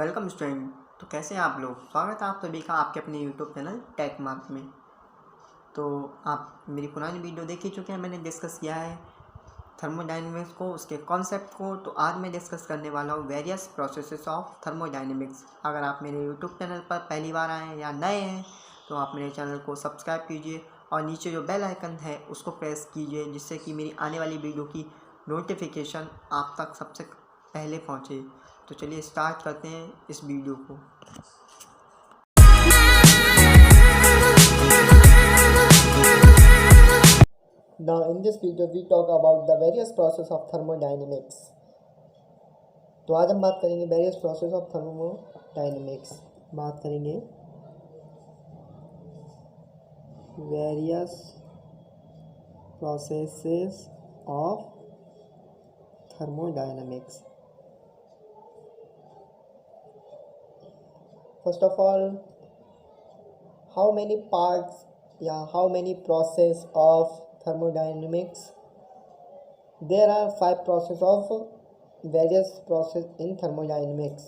Welcome student. तो कैसे हैं आप लोग। स्वागत है आप सभी का आपके अपने यूट्यूब चैनल टेक मार्क में। तो आप मेरी पुरानी वीडियो देख ही चुके हैं। मैंने डिस्कस किया है थर्मोडायनेमिक्स को, उसके कॉन्सेप्ट को। तो आज मैं डिस्कस करने वाला हूँ वेरियस प्रोसेसेस ऑफ थर्मोडायनेमिक्स। अगर आप मेरे यूट्यूब चैनल पर पहली बार आए हैं या नए हैं तो आप मेरे चैनल को सब्सक्राइब कीजिए और नीचे जो बेल आइकन है उसको प्रेस कीजिए, जिससे कि मेरी आने वाली वीडियो की नोटिफिकेशन आप तक सबसे पहले पहुँचे। तो चलिए स्टार्ट करते हैं इस वीडियो को। Now in this video we talk about the various process of thermodynamics. तो आज हम बात करेंगे various process of thermodynamics। बात करेंगे various processes of thermodynamics. First of all, how many parts how many process of thermodynamics? There are 5 process of various process in thermodynamics.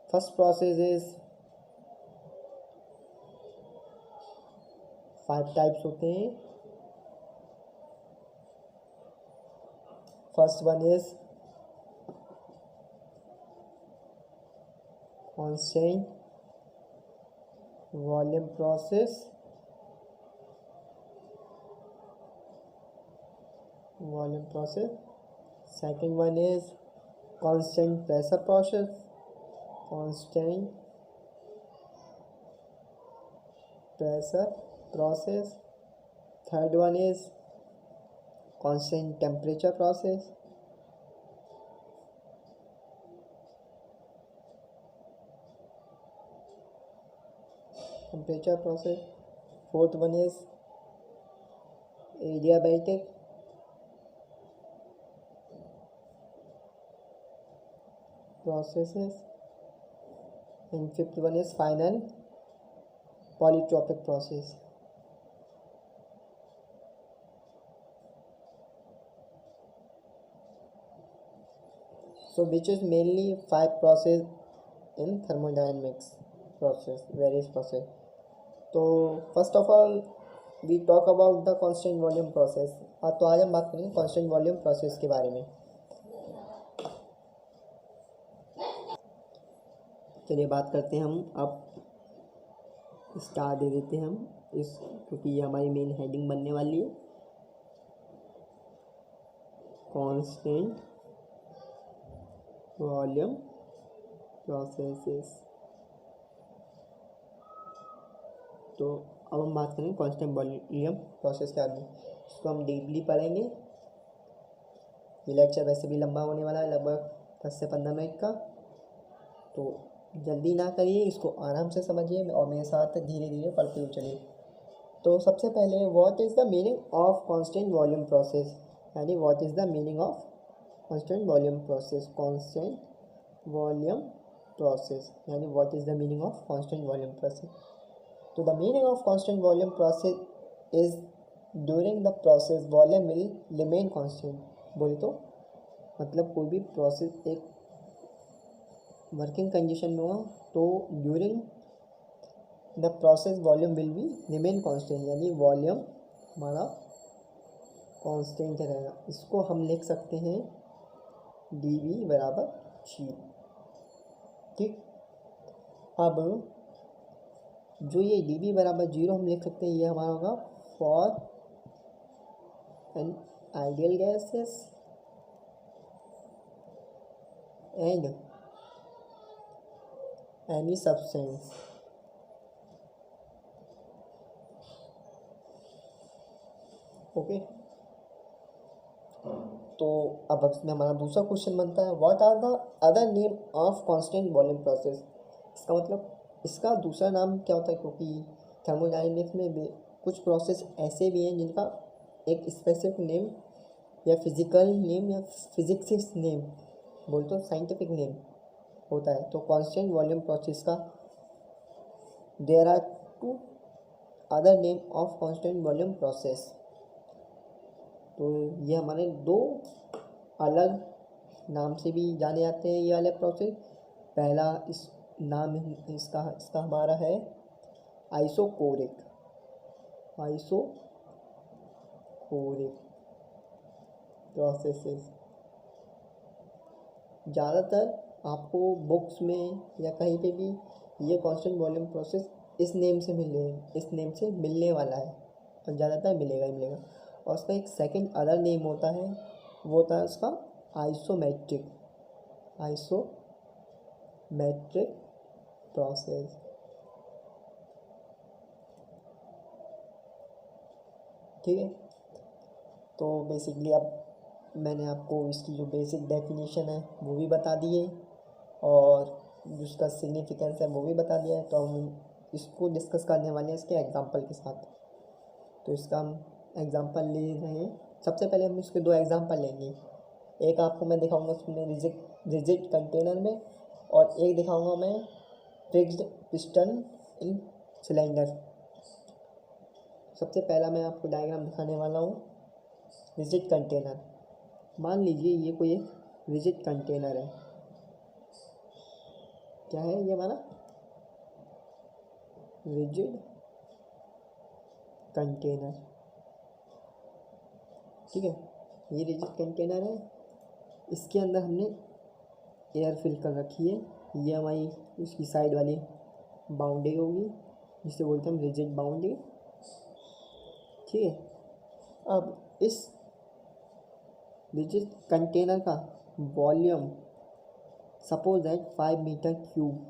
First process is 5 types होते हैं। First one is constant volume process, second one is constant pressure process, third one is constant temperature process, fourth one is adiabatic processes, and fifth one is final polytropic process. So which is mainly 5 process in thermodynamics various process. तो first of all we talk about the constant volume process. तो आज हम बात करेंगे constant volume process के बारे में। चलिए बात करते हैं हम। अब स्टार दे देते हैं हम इस, क्योंकि ये हमारी मेन हेडिंग बनने वाली है। Constant volume processes. तो अब हम बात करेंगे कांस्टेंट वॉल्यूम प्रोसेस के बारे में। इसको हम डीपली पढ़ेंगे। ये लेक्चर वैसे भी लंबा होने वाला है, लगभग 10 से 15 मिनट का। तो जल्दी ना करिए, इसको आराम से समझिए और मेरे साथ धीरे धीरे पढ़ते हुए चलिए। तो सबसे पहले what is the meaning of constant volume process, यानी what is the meaning of constant volume process. Constant volume process यानी what is the meaning of constant volume process. तो the meaning of constant volume process is during the process volume will remain constant. बोले तो मतलब कोई भी process एक working condition में हो तो during the process volume will be remain constant, यानी वॉल्यूम हमारा कांस्टेंट रहेगा। इसको हम लिख सकते हैं dV बराबर 0। ठीक, अब जो ये dV बराबर 0 हम लिख सकते हैं, ये हमारा होगा for an ideal gases and any substance. Okay, तो अब इसमें हमारा दूसरा क्वेश्चन बनता है what are the other name of constant volume process. इसका मतलब इसका दूसरा नाम क्या होता है, क्योंकि थर्मोडायनेमिक्स में भी कुछ प्रोसेस ऐसे भी हैं जिनका एक स्पेसिफिक नेम या फिजिकल नेम या फिजिक्स नेम बोल तो साइंटिफिक नेम होता है। तो कांस्टेंट वॉल्यूम प्रोसेस का there are 2 other name of constant volume process. तो ये हमारे 2 अलग नाम से भी जाने जाते हैं ये वाले प्रोसेस। पहला इस नाम इसका हमारा है आइसोकोरिक प्रोसेसेस। ज़्यादातर आपको बुक्स में या कहीं पे भी ये कांस्टेंट वॉल्यूम प्रोसेस इस नेम से मिलने वाला है और ज़्यादातर मिलेगा ही मिलेगा। और उसका एक सेकंड अदर नेम होता है, वो होता है उसका आइसोमेट्रिक प्रोसेस। ठीक है, तो बेसिकली अब मैंने आपको इसकी जो बेसिक डेफिनेशन है वो भी बता दी है और जिसका सिग्निफिकेंस है वो भी बता दिया है। तो हम इसको डिस्कस करने वाले हैं इसके एग्जांपल के साथ। तो इसका हम एग्जांपल ले रहे हैं। सबसे पहले हम इसके दो एग्जांपल लेंगे। एक आपको मैं दिखाऊंगा उसमें रिजिड कंटेनर में, और एक दिखाऊंगा मैं फिक्स्ड पिस्टन इन सिलेंडर। सबसे पहला मैं आपको डायग्राम दिखाने वाला हूँ रिजिड कंटेनर। मान लीजिए ये कोई एक रिजिड कंटेनर है। क्या है ये हमारा रिजिड कंटेनर। ठीक है, ये रिजिड कंटेनर है, इसके अंदर हमने एयर फिल कर रखी है। ये हमारी इसकी साइड वाली बाउंड्री होगी जिसे बोलते हैं हम रिजिड बाउंड्री। ठीक है, अब इस रिजिड कंटेनर का volume suppose that 5 metre cube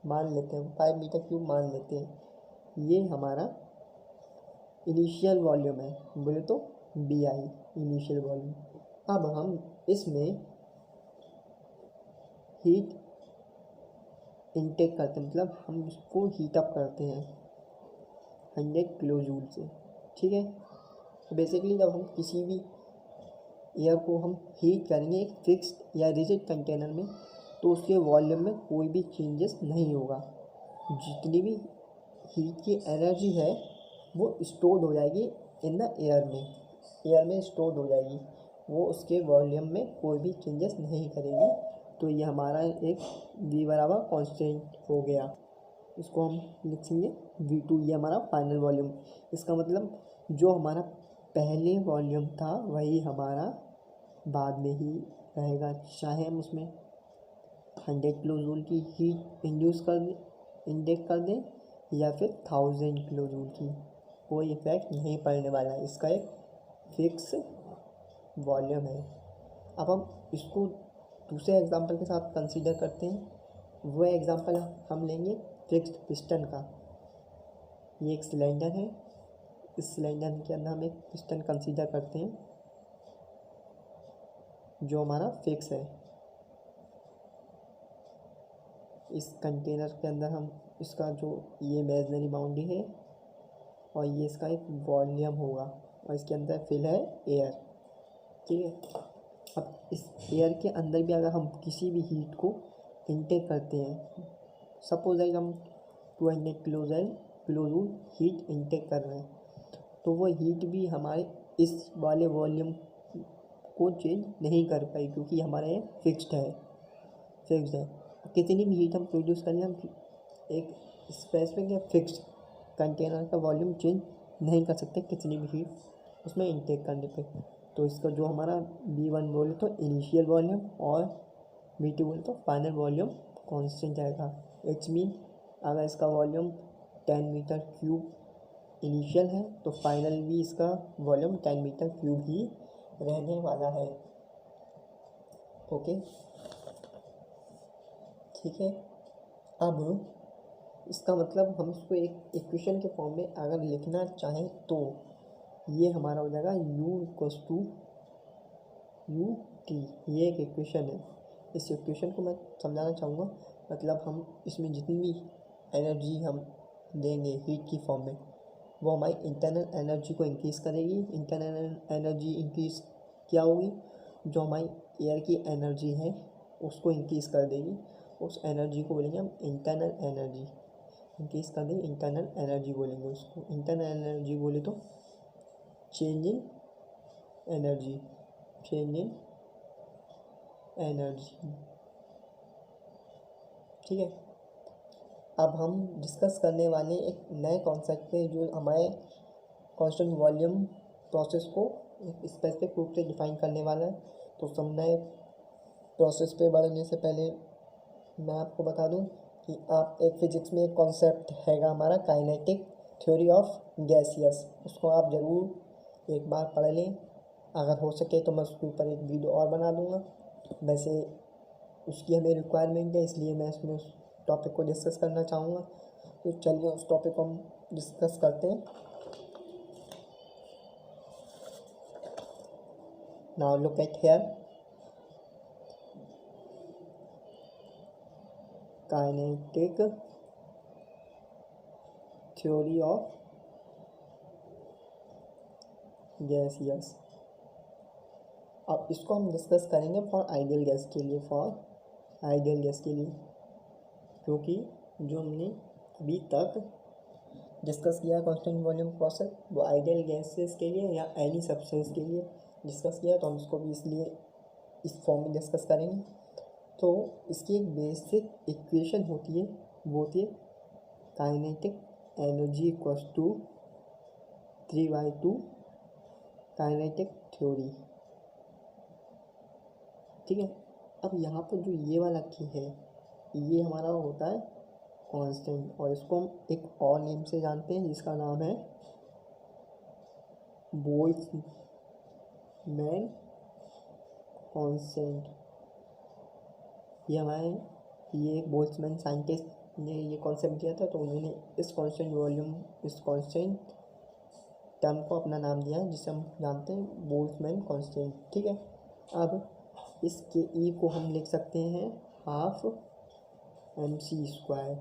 मान लेते हैं, 5 मीटर क्यूब मान लेते हैं। ये हमारा इनिशियल वॉल्यूम है, बोले तो BI इनिशियल वॉल्यूम। अब हम इसमें हीट इनटेक करते हैं, मतलब हम इसको हीट अप करते हैं 100 किलो जूल से। ठीक है, तो बेसिकली जब हम किसी भी एयर को हम हीट करेंगे एक फिक्स्ड या रिजिड कंटेनर में, तो उसके वॉल्यूम में कोई भी चेंजेस नहीं होगा। जितनी भी हीट की एनर्जी है वो स्टोर्ड हो जाएगी इन द एयर में स्टोर्ड हो जाएगी, वो उसके वॉल्यूम में कोई भी चेंजेस नहीं करेगी। तो ये हमारा एक V बराबर कांस्टेंट हो गया। इसको हम लिखेंगे V2, ये हमारा फाइनल वॉल्यूम। इसका मतलब जो हमारा पहले वॉल्यूम था वही हमारा बाद में ही रहेगा, चाहे हम उसमें 100 किलो जूल की हीट इंजेक्ट कर दें या फिर 1000 किलो जूल की, कोई इफेक्ट नहीं पड़ने वाला है। इसका एक फिक्स वॉल्यूम है। अब हम इसको दूसरे एग्जांपल के साथ कंसीडर करते हैं। वो एग्जांपल हम लेंगे फिक्स्ड पिस्टन का। ये एक सिलेंडर है, इस सिलेंडर के अंदर हम एक पिस्टन कंसीडर करते हैं जो हमारा फिक्स है। इस कंटेनर के अंदर हम इसका जो ये इमेजिनरी बाउंड्री है और ये इसका एक वॉल्यूम होगा और इसके अंदर फिल है एयर। ठीक है, अब इस एयर के अंदर भी अगर हम किसी भी हीट को इनटेक करते हैं, सपोज दैट हम 200 किलो जूल हीट इनटेक कर रहे हैं, तो वो हीट भी हमारे इस वाले वॉल्यूम को चेंज नहीं कर पाई, क्योंकि हमारा ये फिक्स्ड है। कितनी भी हीट हम प्रोड्यूस करें, हम एक स्पेसिफिक या फिक्स्ड कंटेनर का वॉल्यूम चेंज नहीं कर सकते कितनी भी हीट उसमें इनटेक करने पे। तो इसका जो हमारा V1 बोले तो इनिशियल वॉल्यूम और V2 बोले तो फाइनल वॉल्यूम कांस्टेंट आएगा। इट्स मीन अगर इसका वॉल्यूम 10 मीटर क्यूब इनिशियल है तो फाइनल भी इसका वॉल्यूम 10 मीटर क्यूब ही रहने वाला है। ओके, ठीक है। अब इसका मतलब हम इसको एक इक्वेशन के फॉर्म में अगर लिखना चाहें तो ये हमारा हो जाएगा U=UT। ये एक इक्वेशन है। इस इक्वेशन को मैं समझाना चाहूँगा, मतलब हम इसमें जितनी भी एनर्जी हम देंगे हीट की फॉर्म में, वो हमारी इंटरनल एनर्जी को इंक्रीज़ करेगी। इंटरनल एनर्जी इंक्रीज़ क्या होगी, जो हमारी एयर की एनर्जी है उसको इंक्रीज़ कर देगी। उस एनर्जी को बोलेंगे हम इंटरनल एनर्जी। इंक्रीज़ कर देंगे, इंटरनल एनर्जी बोलेंगे उसको। इंटरनल एनर्जी बोले तो चेंज इन एनर्जी। ठीक है। अब हम डिस्कस करने वाले एक नए कॉन्सेप्ट पे जो हमारे कांस्टेंट वॉल्यूम प्रोसेस को एक स्पेसिफिक रूप से डिफाइन करने वाला है। तो सब नए प्रोसेस पे बढ़ने से पहले मैं आपको बता दूं कि आप एक फिजिक्स में एक कॉन्सेप्ट हैगा हमारा काइनेटिक थ्योरी ऑफ गैसियस, उसको आप ज़रूर एक बार पढ़ लें। अगर हो सके तो मैं उसके ऊपर एक वीडियो और बना दूंगा। वैसे उसकी हमें रिक्वायरमेंट है, इसलिए मैं इसमें उस टॉपिक को डिस्कस करना चाहूँगा। तो चलिए उस टॉपिक को हम डिस्कस करते हैं। Now look at here, kinetic theory of gaseous. अब इसको हम डिस्कस करेंगे फॉर आइडियल गैस के लिए, फॉर आइडियल गैस के लिए, क्योंकि जो हमने अभी तक डिस्कस किया कांस्टेंट वॉल्यूम प्रोसेस वो आइडियल गैसेस के लिए या एनी सब्सटेंस के लिए डिस्कस किया, तो हम इसको भी इसलिए इस फॉर्म में डिस्कस करेंगे। तो इसकी एक बेसिक इक्वेशन होती है, वो होती है kinetic energy equals to 3/2 kinetic theory, ठीक है। अब यहाँ पर जो ये वाला की है ये हमारा होता है कांस्टेंट, और इसको हम एक और नेम से जानते हैं जिसका नाम है बोल्ट्जमैन कांस्टेंट। ये एक बोल्ट्जमैन साइंटिस्ट ने ये कॉन्सेप्ट दिया था, तो उन्होंने इस कांस्टेंट वॉल्यूम, इस कांस्टेंट टर्म को अपना नाम दिया है जिसे हम जानते हैं बोल्ट्जमैन कांस्टेंट, ठीक है। अब इसके ई को हम लिख सकते हैं हाफ mc²।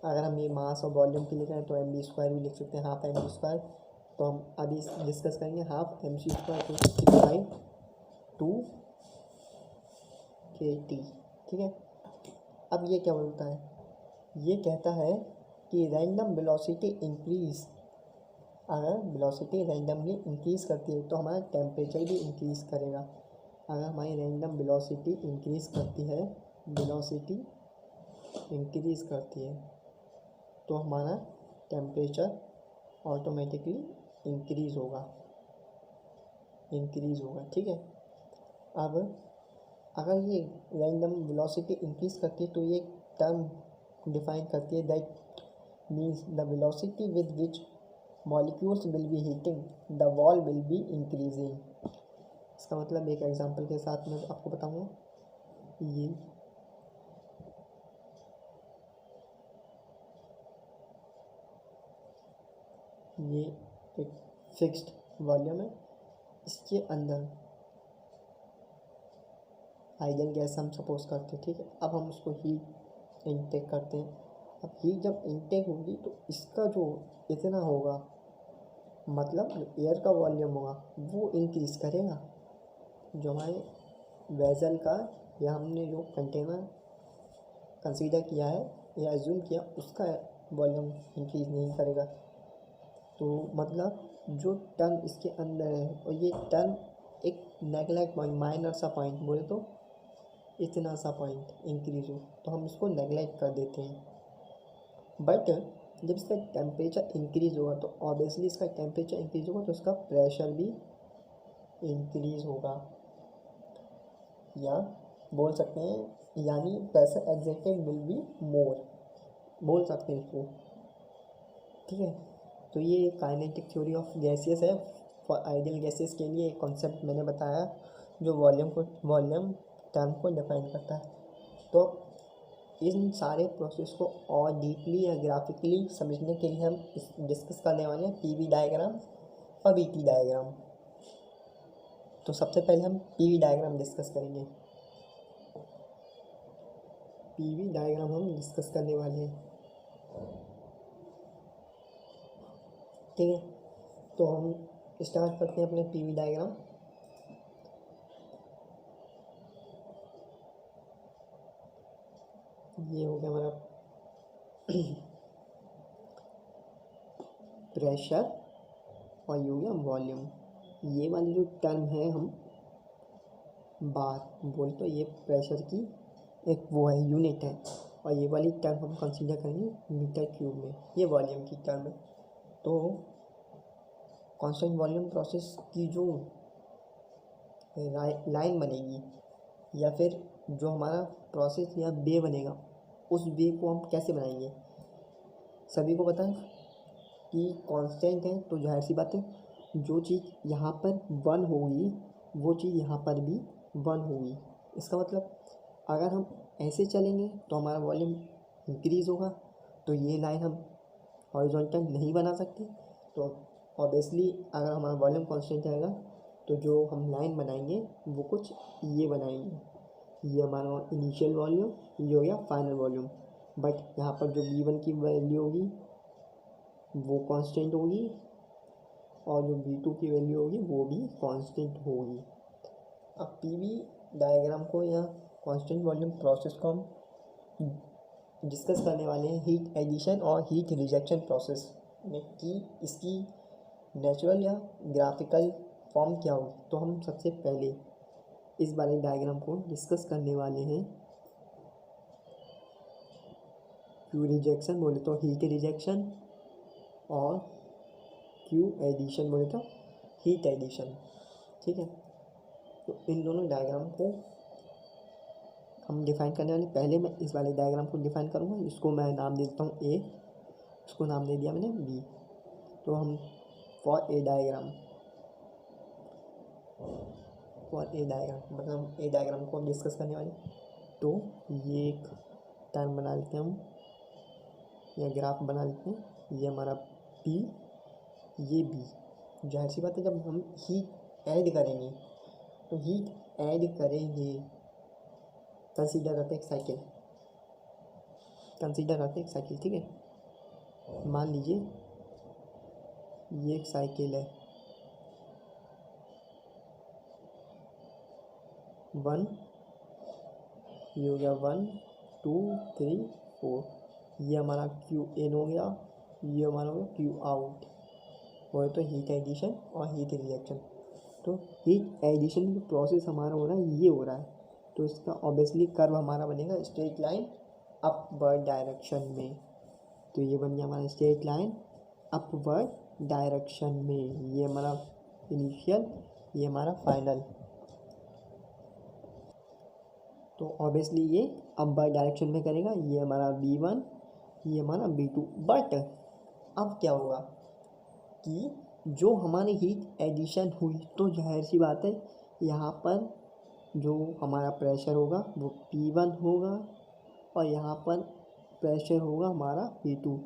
अगर हम ये मास और वॉल्यूम के लिख रहे हैं तो mv² भी लिख सकते हैं, हाफ mv²। तो हम अभी डिस्कस करेंगे हाफ mc² तो 3/2 kT, ठीक है। अब ये क्या बोलता है, ये कहता है कि रैंडम वेलोसिटी इंक्रीज, अगर वेलोसिटी रैंडमली इंक्रीज़ करती है तो हमारा टेम्परेचर भी इंक्रीज़ करेगा। अगर हमारी रैंडम वेलोसिटी इंक्रीज़ करती है, वेलोसिटी इंक्रीज़ करती है तो हमारा टेम्परेचर ऑटोमेटिकली इंक्रीज़ होगा, ठीक है। अब अगर ये रैंडम वेलोसिटी इंक्रीज़ करती है तो ये टर्म डिफाइन करती है that means the velocity with which molecules will be heating the wall will be increasing. इसका मतलब एक एग्जांपल के साथ मैं आपको बताऊंगा। ये एक फिक्स्ड वॉल्यूम है, इसके अंदर आइडियल गैस हम सपोज करते हैं, ठीक है। अब हम उसको हीट इनटेक करते हैं। अब हीट जब इनटेक होगी तो इसका जो इतना होगा, मतलब जो एयर का वॉल्यूम होगा वो इंक्रीज़ करेगा। जो हमारे वेसल का या हमने जो कंटेनर कंसीडर किया है या एज्यूम किया उसका वॉल्यूम इंक्रीज़ नहीं करेगा। तो मतलब जो टर्म इसके अंदर है, और ये टर्म एक नेगलेक्ट पॉइंट, माइनर सा पॉइंट बोले तो इतना सा पॉइंट इंक्रीज हो तो हम इसको नेगलेक्ट कर देते हैं। बट जब इसका टेम्परेचर इंक्रीज़ होगा तो ऑब्वियसली इसका टेम्परेचर इंक्रीज़ होगा तो इसका प्रेशर भी इंक्रीज़ होगा, या बोल सकते हैं यानी प्रेशर एक्जेक्टेड विल बी मोर, बोल सकते हैं इसको, ठीक है। तो ये काइनेटिक थ्योरी ऑफ गैसेस है। फॉर आइडियल गैसेस के लिए एक कॉन्सेप्ट मैंने बताया जो वॉल्यूम टर्म को डिफाइन करता है। तो इन सारे प्रोसेस को और डीपली या ग्राफिकली समझने के लिए हम डिस्कस करने वाले हैं पीवी डायग्राम और वीटी डायग्राम। तो सबसे पहले हम पीवी डायग्राम डिस्कस करेंगे। पीवी डायग्राम हम डिस्कस करने वाले हैं, ठीक है। तो हम स्टार्ट करते हैं अपने पीवी डायग्राम। ये हो गया हमारा प्रेशर और ये हो गया वॉल्यूम। ये वाली जो टर्म है हम बात बोल तो ये प्रेशर की एक वो है यूनिट है, और ये वाली टर्म हम कंसीडर करेंगे मीटर क्यूब में, ये वॉल्यूम की टर्म है। तो कांस्टेंट वॉल्यूम प्रोसेस की जो लाइन बनेगी या फिर जो हमारा प्रोसेस या वे बनेगा, उस वे को हम कैसे बनाएंगे। सभी को पता है कि कांस्टेंट है, तो जाहिर सी बात है जो चीज़ यहाँ पर 1 होगी वो चीज़ यहाँ पर भी 1 होगी। इसका मतलब अगर हम ऐसे चलेंगे तो हमारा वॉल्यूम इंक्रीज़ होगा, तो ये लाइन हम हॉरिजॉन्टल नहीं बना सकते। तो ऑब्वियसली अगर हमारा वॉल्यूम कांस्टेंट रहेगा तो जो हम लाइन बनाएंगे वो कुछ ये बनाएंगे, ये हमारा इनिशियल वॉल्यूम, ये हो गया फाइनल वॉल्यूम। बट यहाँ पर जो V1 की वैल्यू होगी वो कांस्टेंट होगी, और जो V2 की वैल्यू होगी वो भी कांस्टेंट होगी। अब PV डायग्राम को या कांस्टेंट वॉल्यूम प्रोसेस को हम डिस्कस करने वाले हैं हीट एडिशन और हीट रिजेक्शन प्रोसेस में, कि इसकी नेचुरल या ग्राफिकल फॉर्म क्या होगी। तो हम सबसे पहले इस वाले डायग्राम को डिस्कस करने वाले हैं। क्यू रिजेक्शन बोले तो हीट रिजेक्शन, और क्यू एडिशन बोले तो हीट एडिशन, ठीक है। तो इन दोनों डायग्राम को हम डिफ़ाइन करने वाले। पहले मैं इस वाले डायग्राम को डिफ़ाइन करूँगा, इसको मैं नाम दे देता हूँ ए, इसको नाम दे दिया मैंने बी। तो हम फॉर ए डायग्राम मतलब हम ए डायग्राम को हम डिस्कस करने वाले। तो ये एक टर्म बना लेते हैं हम, या ग्राफ बना लेते हैं, ये हमारा पी, ये बी। जाहिर सी बात है जब हम हीट ऐड करेंगे तो हीट ऐड करेंगे, कंसीडर करते हैं एक साइकिल, ठीक है। मान लीजिए ये एक साइकिल है, 1, ये हो गया 1 2 3 4, ये हमारा क्यू इन हो गया, ये हमारा हो गया क्यू आउट। वो है तो हीट एडिशन और हीट रिजेक्शन। तो हीट एडिशन का प्रोसेस हमारा हो रहा है, ये हो रहा है, तो इसका ऑब्वियसली कर्व हमारा बनेगा स्ट्रेट लाइन अपवर्ड डायरेक्शन में। तो ये बन गया हमारा स्ट्रेट लाइन अपवर्ड डायरेक्शन में, ये हमारा इनिशियल, ये हमारा फाइनल। तो ऑब्वियसली ये अपवर्ड डायरेक्शन में करेगा, ये हमारा V1, ये हमारा V2। बट अब क्या होगा कि जो हमारी हीट एडिशन हुई, तो जाहिर सी बात है यहाँ पर जो हमारा प्रेशर होगा वो P1 होगा, और यहाँ पर प्रेशर होगा हमारा P2।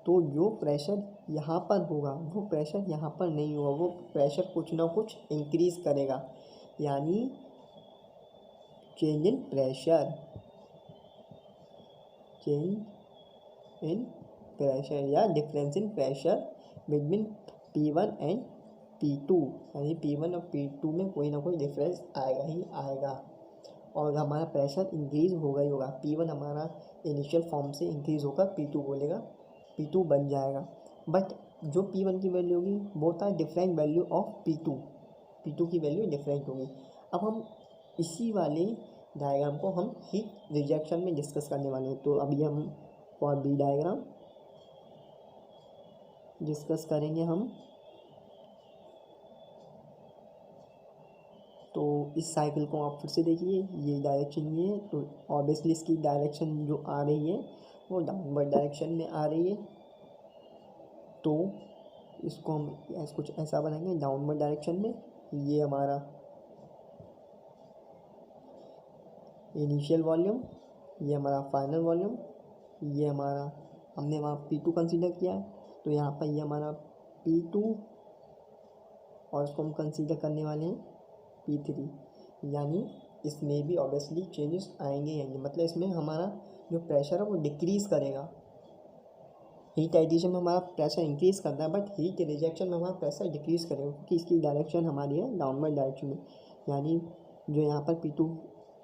तो जो प्रेशर यहाँ पर होगा वो प्रेशर यहाँ पर नहीं होगा, वो प्रेशर कुछ ना कुछ इंक्रीज़ करेगा, यानी चेंज इन प्रेशर या difference in pressure between P1 and P2, यानी P1 और P2 में कोई ना कोई डिफरेंस आएगा ही आएगा। और हमारा प्रेशर इंक्रीज़ होगा ही होगा। P1 हमारा इनिशियल फॉर्म से इंक्रीज़ होकर P2 बोलेगा, P2 बन जाएगा। बट जो P1 की वैल्यू होगी वो था डिफरेंट वैल्यू ऑफ P2 की वैल्यू डिफरेंट होगी। अब हम इसी वाले डायग्राम को हम हीट रिजेक्शन में डिस्कस करने वाले हैं। तो अभी हम फॉर बी डायग्राम डिस्कस करेंगे हम। तो इस साइकिल को आप फिर से देखिए, ये डायरेक्शन ये है, तो ऑब्वियसली इसकी डायरेक्शन जो आ रही है वो डाउनवर्ड डायरेक्शन में आ रही है। तो इसको हम कुछ ऐसा बनाएंगे डाउनवर्ड डायरेक्शन में। ये हमारा इनिशियल वॉल्यूम, ये हमारा फाइनल वॉल्यूम, ये हमारा हमने वहाँ P2 कंसीडर किया है, तो यहाँ पर ये हमारा P2, और इसको हम कंसीडर करने वाले हैं P3। यानी इसमें भी ऑब्वियसली चेंजेस आएंगे, मतलब इसमें हमारा जो प्रेशर है वो डिक्रीज़ करेगा। हीट एडिशन में हमारा प्रेशर इंक्रीज़ करता है, बट हीट रिजेक्शन में हमारा प्रेशर डिक्रीज़ करेगा, क्योंकि इसकी डायरेक्शन हमारी है डाउनवर्ड डायरेक्शन में। यानी जो यहाँ पर P2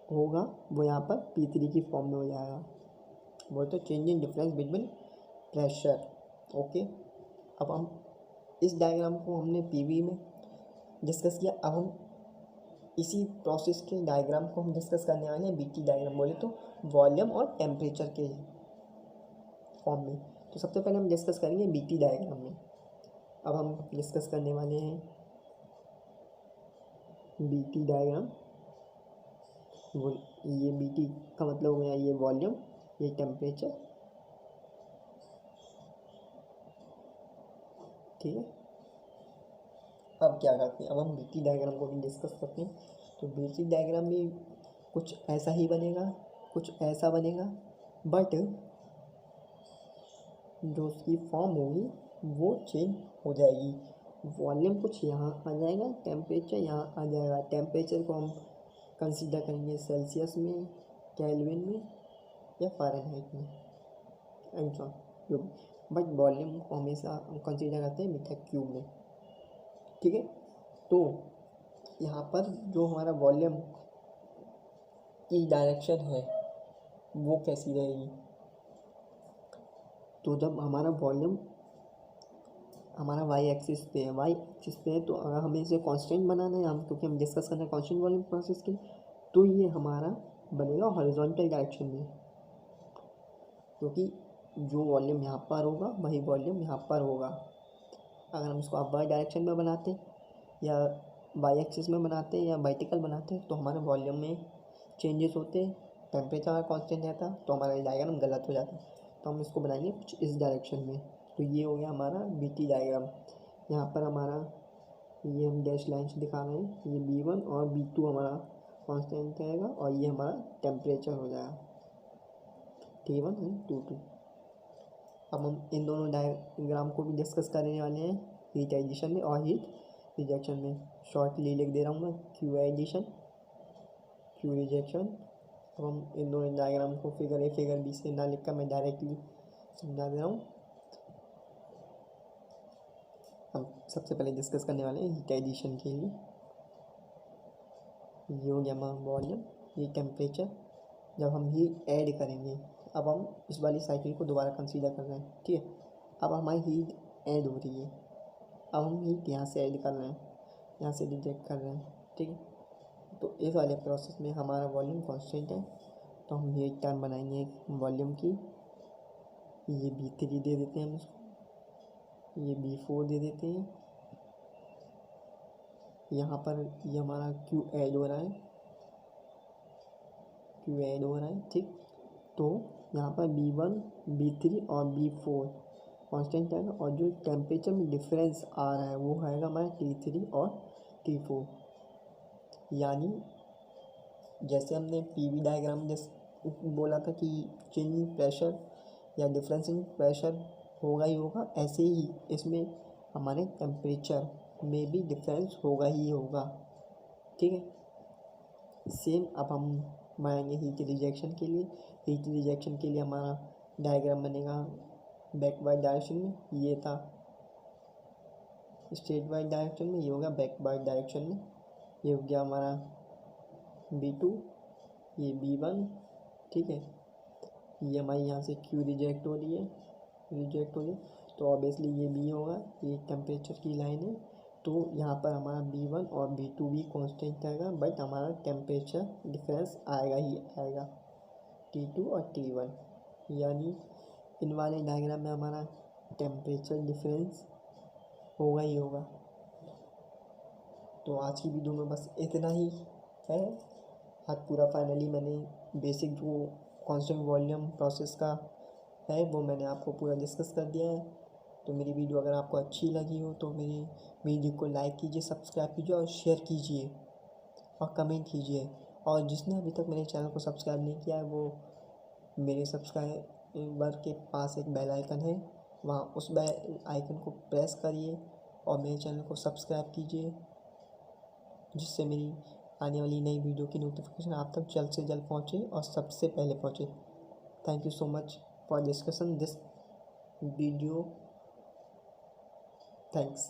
होगा वो यहाँ पर P3 की फॉर्म में हो जाएगा। वो तो change in difference between pressure. Okay, अब हम इस डायग्राम को हमने PV में डिस्कस किया। अब हम इसी प्रोसेस के डायग्राम को हम डिस्कस करने वाले हैं बीटी डायग्राम बोले तो वॉल्यूम और टेम्परेचर के फॉर्म में। तो सबसे पहले हम डिस्कस करेंगे बीटी डायग्राम में। अब हम डिस्कस करने वाले हैं बीटी डायग्राम। वो ये बीटी का मतलब हो गया ये वॉल्यूम, ये टेम्परेचर, ठीक है। अब क्या करते हैं, अब हम बीटी डायग्राम को भी डिस्कस करते हैं। तो बीटी डायग्राम भी कुछ ऐसा ही बनेगा, कुछ ऐसा बनेगा, बट जो उसकी फॉर्म होगी वो चेंज हो जाएगी। वॉल्यूम कुछ यहाँ आ जाएगा, टेम्परेचर यहाँ आ जाएगा। टेम्परेचर को हम कंसीडर करेंगे सेल्सियस में, केल्विन में या फ़ारेनहाइट में एंड सो जो, बट वॉल्यूम को हमेशा हम कंसीडर करते हैं मीटर क्यूब में, ठीक है। तो यहाँ पर जो हमारा वॉल्यूम की डायरेक्शन है वो कैसी रहेगी, तो जब हमारा वॉल्यूम हमारा वाई एक्सिस पे है, तो अगर हमें इसे कांस्टेंट बनाना है, हम क्योंकि हम डिस्कस कर रहे हैं कांस्टेंट वॉल्यूम प्रोसेस के, तो ये हमारा बनेगा हॉरिजॉन्टल डायरेक्शन में, क्योंकि जो वॉल्यूम यहाँ पर होगा वही वॉल्यूम यहाँ पर होगा। अगर हम इसको अपवर्ड डायरेक्शन में बनाते या वाई एक्सिस में बनाते या वर्टिकल बनाते तो हमारे वॉल्यूम में चेंजेस होते, टेम्परेचर अगर कांस्टेंट रहता तो हमारा डायग्राम गलत हो जाता। तो हम इसको बनाएंगे कुछ इस डायरेक्शन में। तो ये हो गया हमारा बीटी डायग्राम। यहाँ पर हमारा ये हम डैश लाइन से दिखा रहे हैं, ये B1 और B2 हमारा कांस्टेंट रहेगा और ये हमारा टेम्परेचर हो जाएगा T1 एंड T2। अब हम इन दोनों डायग्राम को भी डिस्कस करने वाले हैं हीट एडिशन में और हीट रिजेक्शन में। शॉर्टली लिख दे रहा हूँ मैं, क्यू एडिशन, क्यू रिजेक्शन। अब हम इन दोनों डायग्राम को फिगर ए फिगर बी से ना लिखकर मैं डायरेक्टली समझा दे रहा हूँ। हम सबसे पहले डिस्कस करने वाले हैं हीट एडिशन के लिए। ये हो गया हमारा वॉल्यूम, ये टेम्परेचर। जब हम हीट ऐड करेंगे, अब हम इस वाली साइकिल को दोबारा कंसीडर कर रहे हैं, ठीक है। अब हमारी हीट ऐड हो रही है, अब हम हीट यहाँ से ऐड कर रहे हैं, यहाँ से रिजेक्ट कर रहे हैं, ठीक है। तो इस वाले प्रोसेस में हमारा वॉल्यूम कांस्टेंट है, तो हम ये टर्म बनाएंगे वॉल्यूम की। ये B3 दे देते हैं हम इसको, ये B4 दे देते हैं। यहाँ पर ये हमारा Q ऐड हो रहा है, Q ऐड हो रहा है, ठीक। तो यहाँ पर B1, B3 और B4 कांस्टेंट है और जो टेम्परेचर में डिफरेंस आ रहा है वो आएगा हमारा T3 और T4। यानी जैसे हमने PV डायग्राम जैसे बोला था कि चेंज इन प्रेशर या डिफरेंस इन प्रेशर होगा ही होगा, ऐसे ही इसमें हमारे टेम्परेचर में भी डिफरेंस होगा ही होगा, ठीक है। सेम अब हम बनाएंगे हीट रिजेक्शन के लिए। हीट रिजेक्शन के लिए हमारा डायग्राम बनेगा बैकवर्ड डायरेक्शन में, ये था स्ट्रेट वाइड डायरेक्शन में, ये हो गया बैकवर्ड डायरेक्शन में। ये हो गया हमारा B2, ये B1, ठीक है। ये हमारी यहाँ से Q रिजेक्ट हो रही है, तो ऑब्वियसली ये B होगा, ये टेम्परेचर की लाइन है। तो यहाँ पर हमारा B1 और B2 भी कांस्टेंट रहेगा, बट हमारा टेम्परेचर डिफरेंस आएगा ही आएगा, T2 और T1। यानी इन वाले डायग्राम में हमारा टेम्परेचर डिफरेंस होगा ही होगा। तो आज की वीडियो में बस इतना ही है। आज पूरा फाइनली मैंने बेसिक जो कांस्टेंट वॉल्यूम प्रोसेस का है वो मैंने आपको पूरा डिस्कस कर दिया है। तो मेरी वीडियो अगर आपको अच्छी लगी हो तो मेरी वीडियो को लाइक कीजिए, सब्सक्राइब कीजिए और शेयर कीजिए और कमेंट कीजिए। और जिसने अभी तक मेरे चैनल को सब्सक्राइब नहीं किया है वो मेरे सब्सक्राइबर के पास एक बेल आइकन है, वहाँ उस बेल आइकन को प्रेस करिए और मेरे चैनल को सब्सक्राइब कीजिए, जिससे मेरी आने वाली नई वीडियो की नोटिफिकेशन आप तक जल्द से जल्द पहुँचे और सबसे पहले पहुँचे। Thank you so much for discussion this video. Thanks.